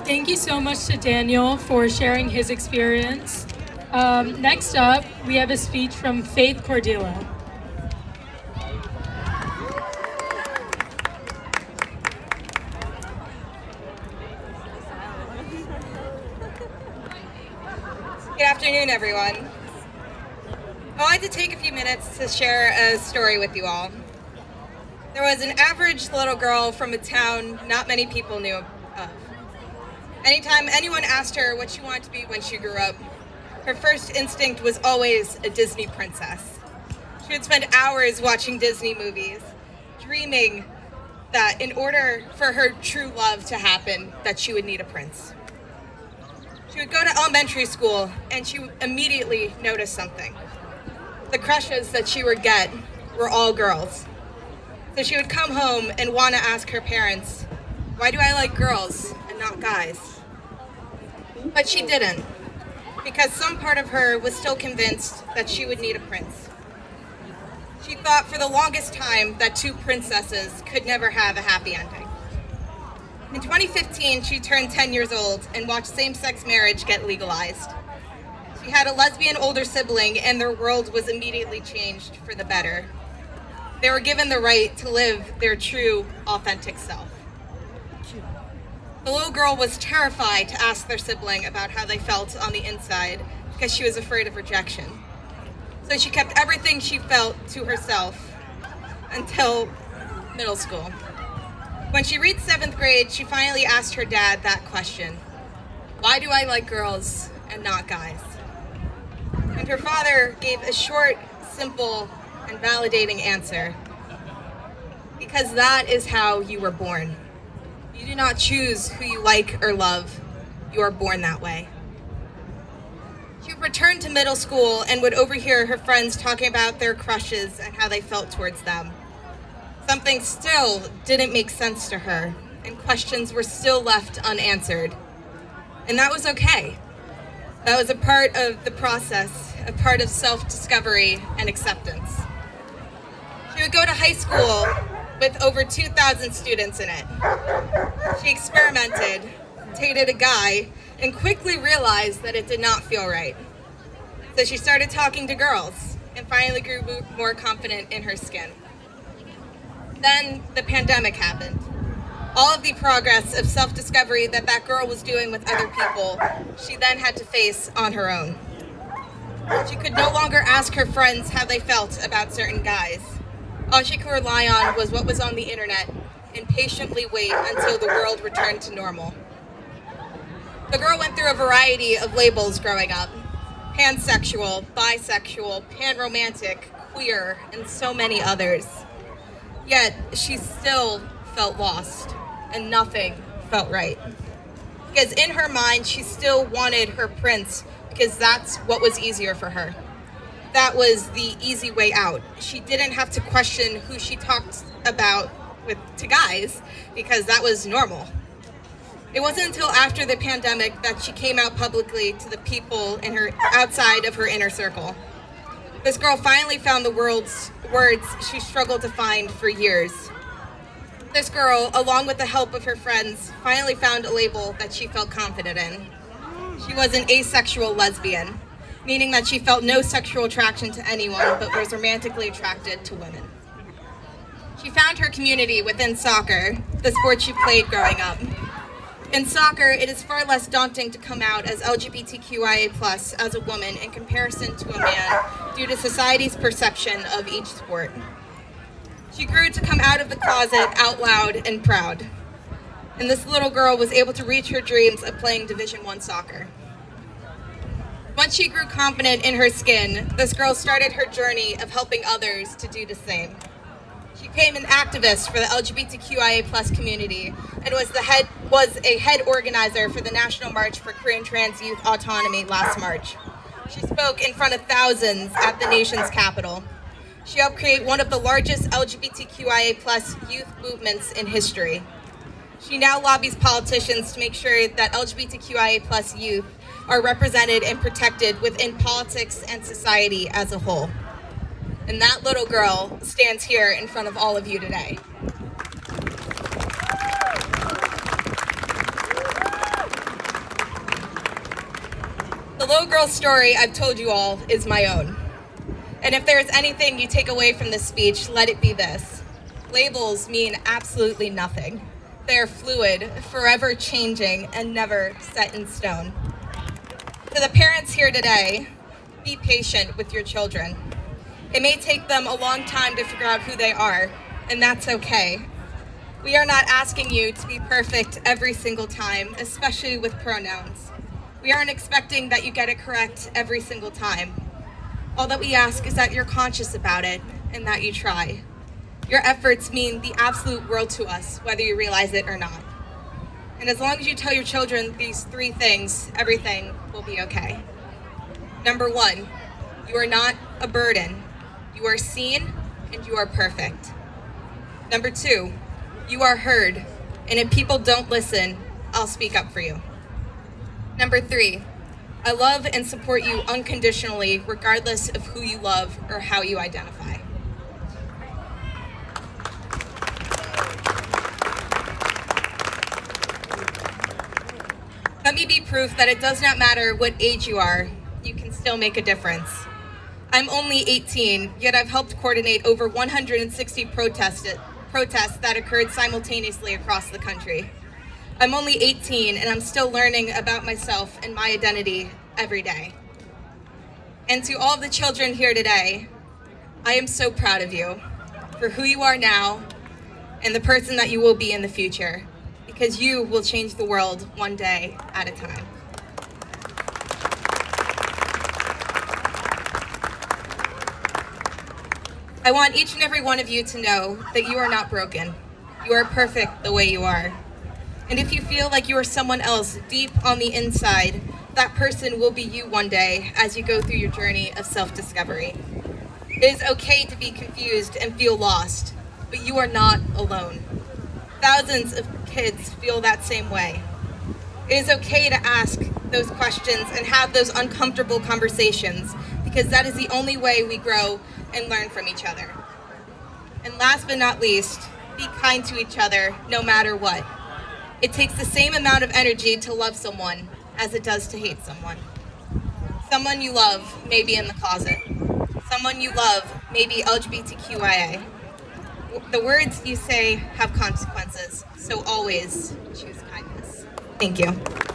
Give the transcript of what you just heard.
Thank you so much to Daniel for sharing his experience. Next up, we have a speech from Faith Cordillo. Good afternoon, everyone. I wanted to take a few minutes to share a story with you all. There was an average little girl from a town not many people knew of. Anytime anyone asked her what she wanted to be when she grew up, her first instinct was always a Disney princess. She would spend hours watching Disney movies, dreaming that in order for her true love to happen, that she would need a prince. She would go to elementary school and she would immediately notice something. The crushes that she would get were all girls. So she would come home and want to ask her parents, why do I like girls and not guys? But she didn't, because some part of her was still convinced that she would need a prince. She thought for the longest time that two princesses could never have a happy ending. In 2015, she turned 10 years old and watched same-sex marriage get legalized. She had a lesbian older sibling and their world was immediately changed for the better. They were given the right to live their true, authentic self. The little girl was terrified to ask their sibling about how they felt on the inside because she was afraid of rejection. So she kept everything she felt to herself until middle school. When she reached 7th grade, she finally asked her dad that question. Why do I like girls and not guys? And her father gave a short, simple, and validating answer. Because that is how you were born. You do not choose who you like or love. You are born that way. She would return to middle school and would overhear her friends talking about their crushes and how they felt towards them. Something still didn't make sense to her, and questions were still left unanswered. And that was okay. That was a part of the process, a part of self-discovery and acceptance. She would go to high school with over 2,000 students in it. She experimented, dated a guy, and quickly realized that it did not feel right. So she started talking to girls and finally grew more confident in her skin. Then the pandemic happened. All of the progress of self-discovery that girl was doing with other people, she then had to face on her own. She could no longer ask her friends how they felt about certain guys. All she could rely on was what was on the internet and patiently wait until the world returned to normal. The girl went through a variety of labels growing up. Pansexual, bisexual, panromantic, queer, and so many others. Yet she still felt lost and nothing felt right. Because in her mind, she still wanted her prince because that's what was easier for her. That was the easy way out. She didn't have to question who she talked about to guys because that was normal. It wasn't until after the pandemic that she came out publicly to the people in her outside of her inner circle. This girl finally found the words she struggled to find for years. This girl, along with the help of her friends, finally found a label that she felt confident in. She was an asexual lesbian, meaning that she felt no sexual attraction to anyone but was romantically attracted to women. She found her community within soccer, the sport she played growing up. In soccer, it is far less daunting to come out as LGBTQIA+ as a woman in comparison to a man due to society's perception of each sport. She grew to come out of the closet out loud and proud. And this little girl was able to reach her dreams of playing Division I soccer. Once she grew confident in her skin, this girl started her journey of helping others to do the same. She became an activist for the LGBTQIA+ community and was a head organizer for the National March for Queer and Trans Youth Autonomy last March. She spoke in front of thousands at the nation's capital. She helped create one of the largest LGBTQIA+ youth movements in history. She now lobbies politicians to make sure that LGBTQIA+ youth are represented and protected within politics and society as a whole. And that little girl stands here in front of all of you today. little girl's story I've told you all is my own. And if there is anything you take away from this speech, let it be this. Labels mean absolutely nothing. They are fluid, forever changing, and never set in stone. To the parents here today, be patient with your children. It may take them a long time to figure out who they are, and that's okay. We are not asking you to be perfect every single time, especially with pronouns. We aren't expecting that you get it correct every single time. All that we ask is that you're conscious about it and that you try. Your efforts mean the absolute world to us, whether you realize it or not. And as long as you tell your children these 3 things, everything will be okay. Number 1, you are not a burden. You are seen and you are perfect. Number 2, you are heard, and if people don't listen, I'll speak up for you. Number 3, I love and support you unconditionally, regardless of who you love or how you identify. Let me be proof that it does not matter what age you are, you can still make a difference. I'm only 18, yet I've helped coordinate over 160 protests that occurred simultaneously across the country. I'm only 18 and I'm still learning about myself and my identity every day. And to all of the children here today, I am so proud of you for who you are now and the person that you will be in the future, because you will change the world one day at a time. I want each and every one of you to know that you are not broken. You are perfect the way you are. And if you feel like you are someone else deep on the inside, that person will be you one day as you go through your journey of self-discovery. It is okay to be confused and feel lost, but you are not alone. Thousands of kids feel that same way. It is okay to ask those questions and have those uncomfortable conversations, because that is the only way we grow and learn from each other. And last but not least, be kind to each other no matter what. It takes the same amount of energy to love someone as it does to hate someone. Someone you love may be in the closet. Someone you love may be LGBTQIA. The words you say have consequences, so always choose kindness. Thank you.